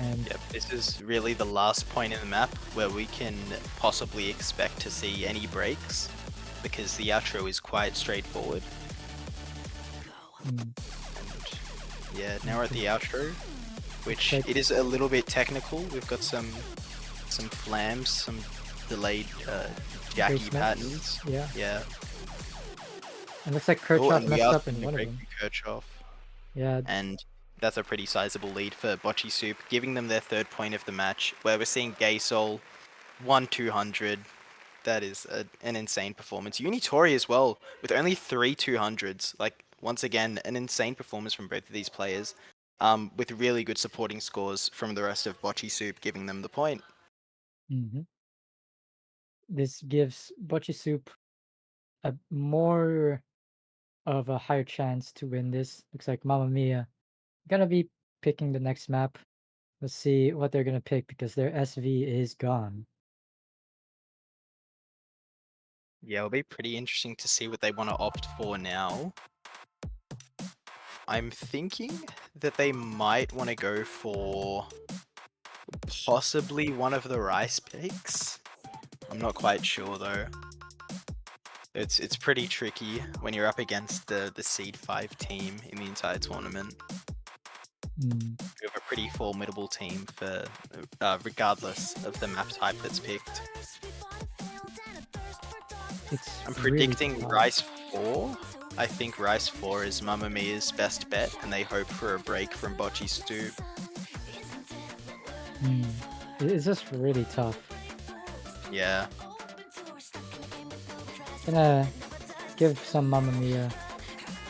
Speaker 1: And
Speaker 2: Yep, this is really the last point in the map where we can possibly expect to see any breaks, because the outro is quite straightforward.
Speaker 1: mm,
Speaker 2: And yeah, now we're at the outro, which
Speaker 1: Like-
Speaker 2: it is a little bit technical. We've got some flams, some delayed Jackie
Speaker 1: Great snaps.
Speaker 2: patterns.
Speaker 1: Yeah,
Speaker 2: Yeah.
Speaker 1: it looks like
Speaker 2: Oh,
Speaker 1: Kirchhoff
Speaker 2: and we
Speaker 1: messed
Speaker 2: are
Speaker 1: up in
Speaker 2: seeing a
Speaker 1: one of
Speaker 2: break
Speaker 1: them.
Speaker 2: for Kirchhoff.
Speaker 1: Yeah,
Speaker 2: And that's a pretty sizable lead for Bocchi Soup, giving them their 3rd point of the match, where we're seeing Gay Soul 1-200. That is an insane performance. Unitori as well, with only 3 200s. Like, once again, an insane performance from both of these players, with really good supporting scores from the rest of Bocchi Soup, giving them the point.
Speaker 1: hmm this gives Bocchi Soup a more of a higher chance to win this. Looks like Mamma Mia gonna be picking the next map. Let's see what they're gonna pick because their SV is gone.
Speaker 2: Yeah, it'll be pretty interesting to see what they want to opt for now. I'm thinking that they might want to go for possibly one of the rice picks. I'm not quite sure though. It's pretty tricky when you're up against the seed 5 team in the entire tournament.
Speaker 1: Mm,
Speaker 2: We have a pretty formidable team for regardless of the map type that's picked.
Speaker 1: it's
Speaker 2: I'm
Speaker 1: really
Speaker 2: predicting
Speaker 1: tough.
Speaker 2: Rice 4. I think Rice 4 is Mamma Mia's best bet, and they hope for a break from Bocchi Soup.
Speaker 1: Mm, it's just really tough.
Speaker 2: Yeah.
Speaker 1: Gonna give some Mamma Mia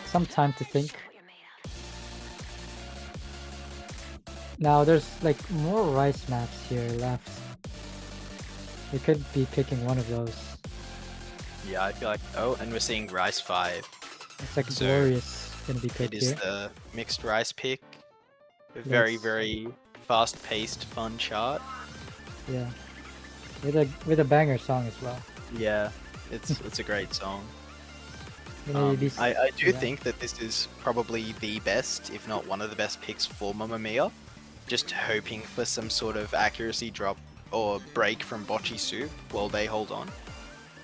Speaker 1: some time to think. Now there's like more rice maps here left. We could be picking one of those.
Speaker 2: Yeah, I feel like... Oh, and we're seeing Rice 5.
Speaker 1: It's like
Speaker 2: So,
Speaker 1: Glorious gonna be
Speaker 2: It
Speaker 1: picked
Speaker 2: is
Speaker 1: here.
Speaker 2: the mixed rice pick. A very,
Speaker 1: Yes.
Speaker 2: very fast-paced, fun chart.
Speaker 1: Yeah, with a banger song as well.
Speaker 2: Yeah, it's a great song.
Speaker 1: Gonna be
Speaker 2: I do
Speaker 1: yeah.
Speaker 2: think that this is probably the best, if not one of the best picks for Mamma Mia. Just hoping for some sort of accuracy drop or break from Bocchi Soup while they hold on.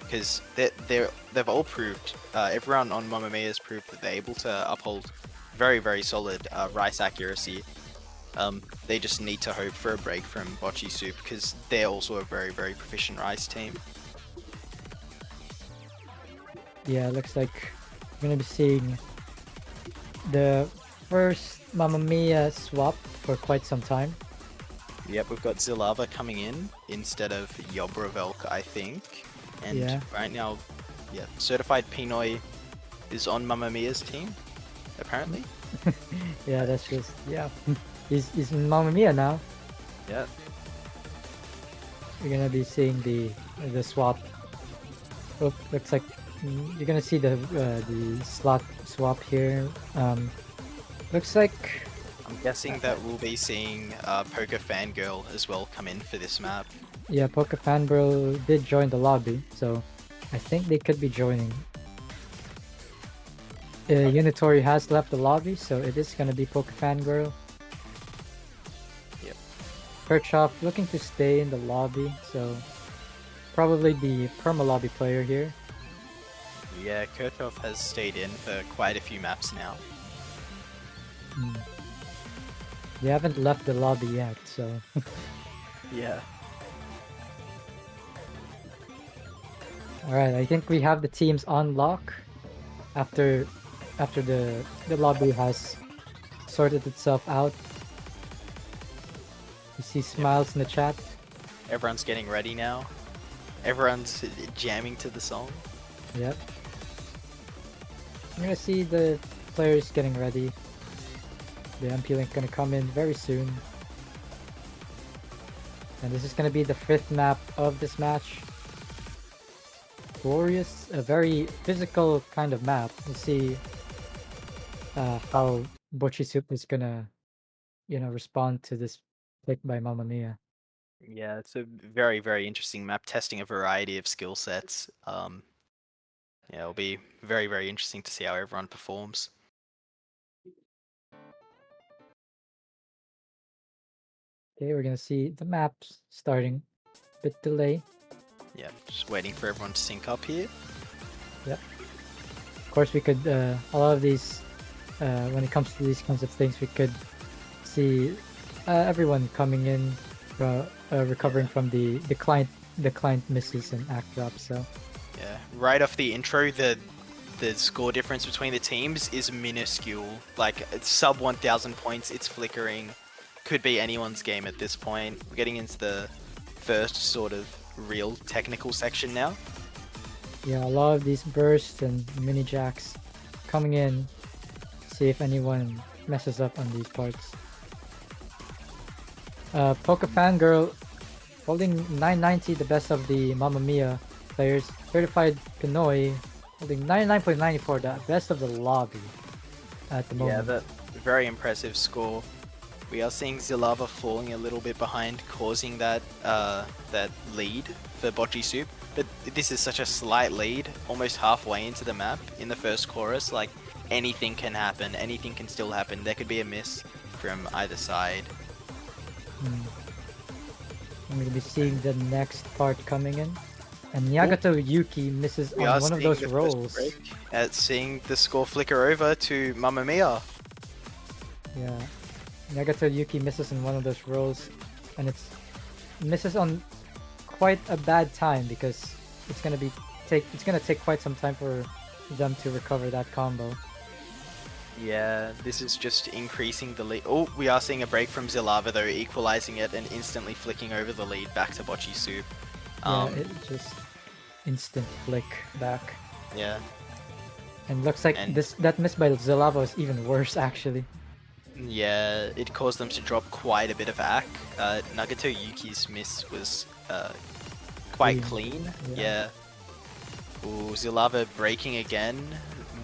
Speaker 2: Because they've all proved, everyone on Mamma Mia has proved that they're able to uphold very, very solid rice accuracy. They just need to hope for a break from Bocchi Soup because they're also a very, very proficient rice team.
Speaker 1: Yeah, looks like we're gonna be seeing the first Mamma Mia swap for quite some time.
Speaker 2: Yep, we've got Zilava coming in instead of Yobravelk, I think. And
Speaker 1: Yeah.
Speaker 2: right now, yeah, Certified Pinoy is on Mamma Mia's team, apparently.
Speaker 1: Yeah, that's just yeah. He's in Mamma Mia now.
Speaker 2: Yeah.
Speaker 1: You're gonna be seeing the swap. Oh, looks like you're gonna see the slot swap here. Looks like
Speaker 2: I'm guessing that we'll be seeing Poker Fangirl as well come in for this map.
Speaker 1: yeah, Poke Fanbro did join the lobby, so I think they could be joining. Unitori has left the lobby, so it is gonna be Poke Fangirl.
Speaker 2: Yep.
Speaker 1: Kirchhoff looking to stay in the lobby, so probably the perma lobby player here.
Speaker 2: Yeah, Kirchhoff has stayed in for quite a few maps now.
Speaker 1: Hmm. They haven't left the lobby yet, so
Speaker 2: Yeah.
Speaker 1: All right, I think we have the teams on lock after the lobby has sorted itself out. You see smiles in the chat.
Speaker 2: Everyone's getting ready now. Everyone's jamming to the song.
Speaker 1: Yep. I'm gonna see the players getting ready. The MP Link gonna come in very soon. And this is gonna be the 5th map of this match. Glorious, a very physical kind of map. We'll see how Bocchi Soup is gonna, respond to this pick by Mamma Mia.
Speaker 2: Yeah, it's a very, very interesting map, testing a variety of skill sets. Yeah, it'll be very, very interesting to see how everyone performs.
Speaker 1: Okay, we're gonna see the maps starting. Bit delay.
Speaker 2: Yeah, just waiting for everyone to sync up here.
Speaker 1: Yep. Of course, we could a lot of these when it comes to these kinds of things, we could see everyone coming in, recovering from the client misses and act drops. So
Speaker 2: Yeah, right off the intro, the score difference between the teams is minuscule. Like it's sub 1,000 points. It's flickering. Could be anyone's game at this point. We're getting into the first sort of real technical section now.
Speaker 1: yeah, a lot of these bursts and mini jacks coming in. See if anyone messes up on these parts. Poke Fangirl holding 990, the best of the Mamma Mia players. Certified Pinoy holding 99.94, the best of the lobby at the moment.
Speaker 2: Yeah, that very impressive score. We are seeing Zilava falling a little bit behind, causing that that lead for Bocchi Soup. But this is such a slight lead, almost halfway into the map in the first chorus. Like anything can happen, anything can still happen. There could be a miss from either side.
Speaker 1: I'm going to be seeing the next part coming in. And Nyagato Yuki misses on one of those rolls.
Speaker 2: Seeing the score flicker over to Mamma Mia.
Speaker 1: Yeah. Nyagato Yuki misses on one of those rolls. And it's misses on quite a bad time because it's gonna take quite some time for them to recover that combo.
Speaker 2: Yeah, this is just increasing the lead. Oh, we are seeing a break from Zilava though, equalizing it and instantly flicking over the lead back to Bocchi Soup.
Speaker 1: Yeah, it just instant flick back.
Speaker 2: Yeah.
Speaker 1: And looks like that miss by Zilava is even worse actually.
Speaker 2: Yeah, it caused them to drop quite a bit of AC. Nagato Yuki's miss was quite clean. Yeah. Ooh, Zilava breaking again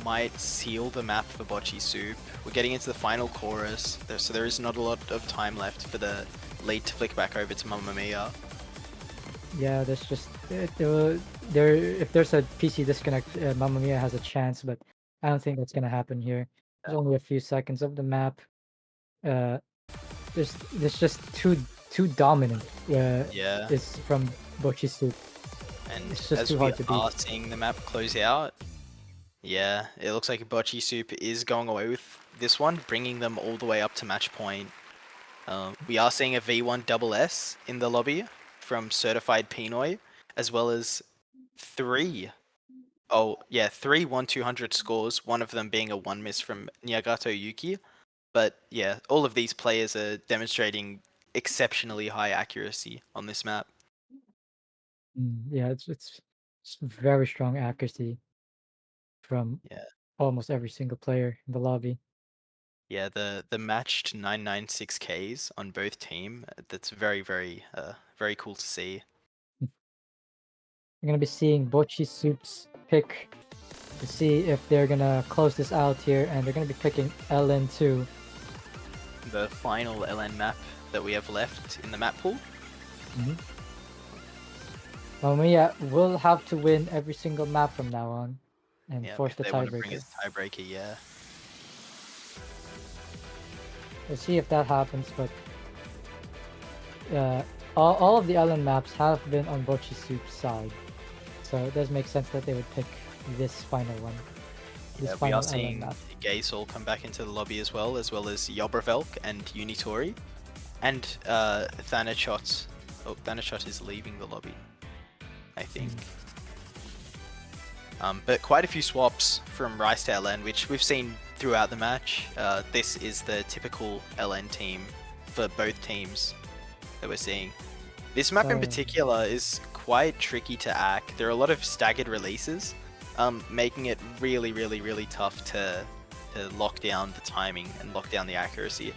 Speaker 2: might seal the map for Bocchi Soup. We're getting into the final chorus, so there is not a lot of time left for the lead to flick back over to Mamma Mia.
Speaker 1: Yeah, there's just if there's a PC disconnect, Mamma Mia has a chance, but I don't think that's gonna happen here. There's only a few seconds of the map. There's just too dominant.
Speaker 2: Yeah.
Speaker 1: Is from Bocchi Soup.
Speaker 2: And
Speaker 1: it's just
Speaker 2: as
Speaker 1: too
Speaker 2: we
Speaker 1: hard to
Speaker 2: are
Speaker 1: beat.
Speaker 2: seeing the map close out, yeah, it looks like Bocchi Soup is going away with this one, bringing them all the way up to match point. We are seeing a V1 double S in the lobby from Certified Pinoy, as well as three 1-200 scores, one of them being a 1 miss from Nyagato Yuki. But yeah, all of these players are demonstrating exceptionally high accuracy on this map.
Speaker 1: Yeah, it's very strong accuracy from almost every single player in the lobby.
Speaker 2: Yeah, the matched 996Ks on both team, that's very, very, very cool to see.
Speaker 1: We're gonna be seeing Bocchi Soup's pick to see if they're gonna close this out here, and they're gonna be picking LN2.
Speaker 2: The final LN map that we have left in the map pool.
Speaker 1: Mamiya will have to win every single map from now on, and force the tiebreaker.
Speaker 2: Tiebreaker, yeah.
Speaker 1: We'll see if that happens, but all of the LN maps have been on Bocchi Soup's side, so it does make sense that they would pick this final one.
Speaker 2: Yeah, we are seeing Gaysol come back into the lobby as well as Yobravelk and Unitori. And Thanachot. Oh, Thanachot is leaving the lobby, I think. But quite a few swaps from Rice to LN, which we've seen throughout the match. This is the typical LN team for both teams that we're seeing. This map in particular is quite tricky to act. There are a lot of staggered releases, making it really, really, really tough to lock down the timing and lock down the accuracy.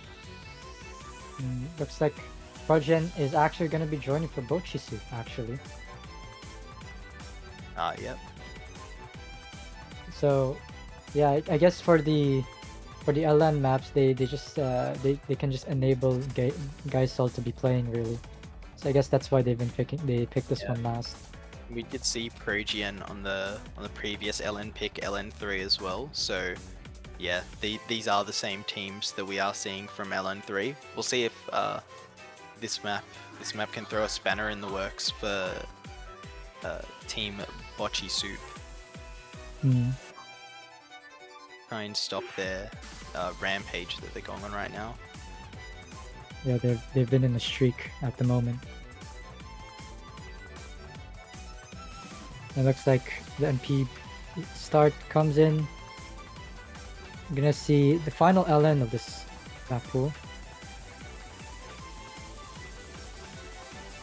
Speaker 1: Looks like Progen is actually going to be joining for Bocchi, actually.
Speaker 2: Yep.
Speaker 1: So, yeah, I guess for the LN maps, they just they can just enable Geisel to be playing really. So I guess that's why they picked this one last.
Speaker 2: We did see Progian on the previous LN pick, LN3 as well. So yeah, these are the same teams that we are seeing from LN3. We'll see if this map can throw a spanner in the works for Team Bocchi Soup. Try and stop their rampage that they're going on right now.
Speaker 1: Yeah, they've been in a streak at the moment. It looks like the MP start comes in. I'm gonna see the final LN of this map pool.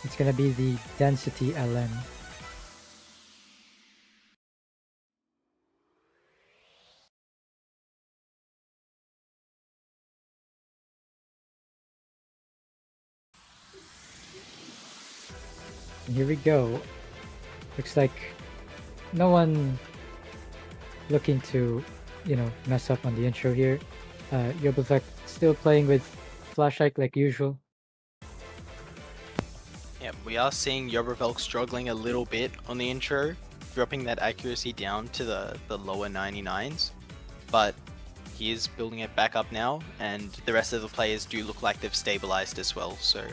Speaker 1: It's gonna be the density LN. And here we go. Looks like no one looking to, mess up on the intro here. Yobelvek still playing with Flashlight like usual.
Speaker 2: Yeah, we are seeing Yobravelk struggling a little bit on the intro, dropping that accuracy down to the lower 99s, but he is building it back up now, and the rest of the players do look like they've stabilized as well, so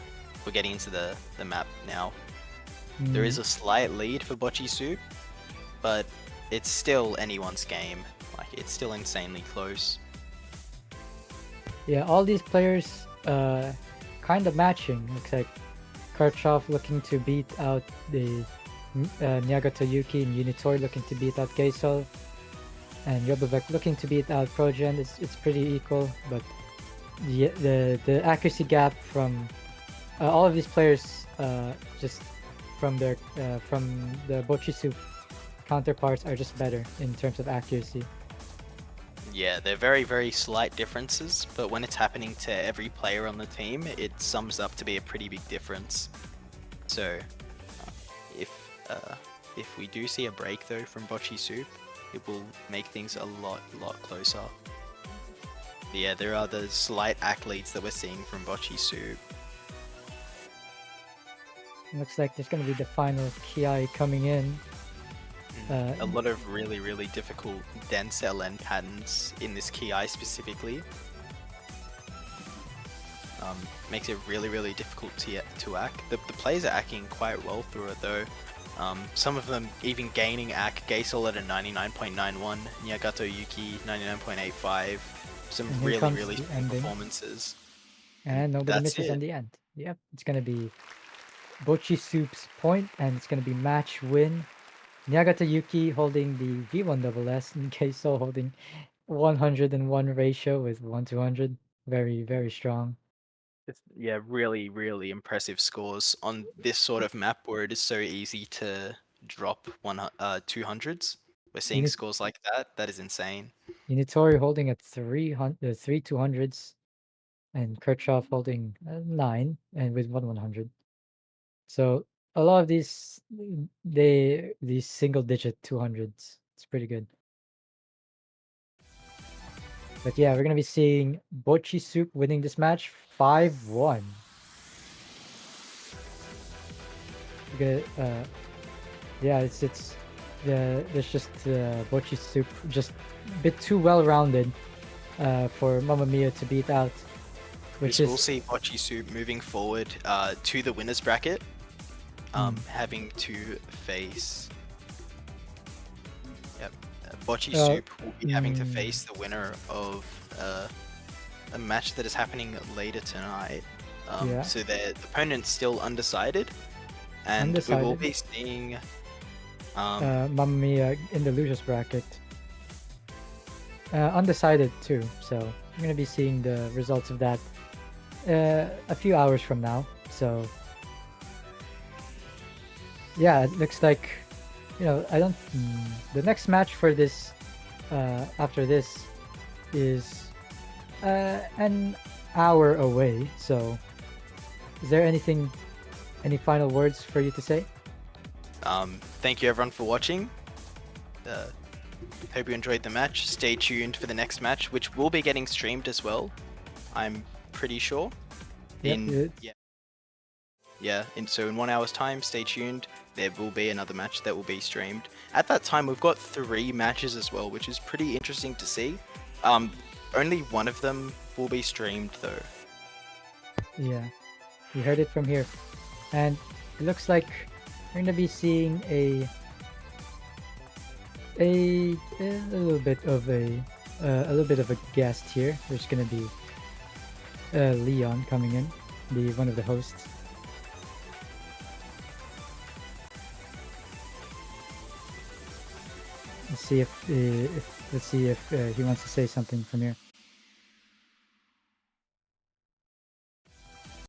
Speaker 2: we're getting into the map now. There is a slight lead for Bocchi Soup, but it's still anyone's game. Like, it's still insanely close.
Speaker 1: Yeah, all these players kind of matching. Looks like Kirchhoff looking to beat out the Nyagato Yuki, and Unitori looking to beat out Geisel, and Yobevek looking to beat out Progen. It's pretty equal, but the accuracy gap from all of these players just from the Bocchi Soup counterparts are just better in terms of accuracy.
Speaker 2: Yeah, they're very, very slight differences, but when it's happening to every player on the team, it sums up to be a pretty big difference. So, if we do see a break though from Bocchi Soup, it will make things a lot closer. But yeah, there are the slight act leads that we're seeing from Bocchi Soup.
Speaker 1: Looks like there's going to be the final Ki coming in.
Speaker 2: A lot of really, really difficult dense LN patterns in this Ki specifically. Makes it really, really difficult to act. The players are acting quite well through it though. Some of them even gaining act. Geisel at a 99.91, Nyagato Yuki 99.85. Some really, really strong performances.
Speaker 1: And nobody misses in the end. Yep, it's going to be Bocchi Soup's point, and it's going to be match win. Nyagata Yuki holding the V1 SS, and Geisel holding 101 ratio with 1-200. Very, very strong.
Speaker 2: Yeah, really, really impressive scores on this sort of map where it is so easy to drop 200s. We're seeing scores like that. That is insane.
Speaker 1: Unitori holding at 3 200s, and Kirchhoff holding 9 and with 100. So a lot of these single digit 200s. It's pretty good. But yeah, we're gonna be seeing Bocchi Soup winning this match 5-1. Yeah, it's there's just Bocchi Soup just a bit too well rounded for Mamma Mia to beat out.
Speaker 2: We'll see Bocchi Soup moving forward to the winners bracket, having to face. Yep, Bocchi Soup will be having to face the winner of a match that is happening later tonight. So their opponent's still undecided, and we will be seeing
Speaker 1: Mamma Mia in the losers bracket. Undecided too, so I'm gonna be seeing the results of that a few hours from now. So yeah, it looks like, I don't. The next match for this after this is an hour away. So is there any final words for you to say?
Speaker 2: Thank you everyone for watching. Hope you enjoyed the match. Stay tuned for the next match, which will be getting streamed as well. I'm pretty sure.
Speaker 1: Yep,
Speaker 2: So in 1 hour's time, stay tuned. There will be another match that will be streamed. At that time, we've got 3 matches as well, which is pretty interesting to see. Only one of them will be streamed though.
Speaker 1: Yeah, you heard it from here, and it looks like we're gonna be seeing a little bit of a guest here. There's gonna be Leon coming in, one of the hosts. Let's see if he wants to say something from here.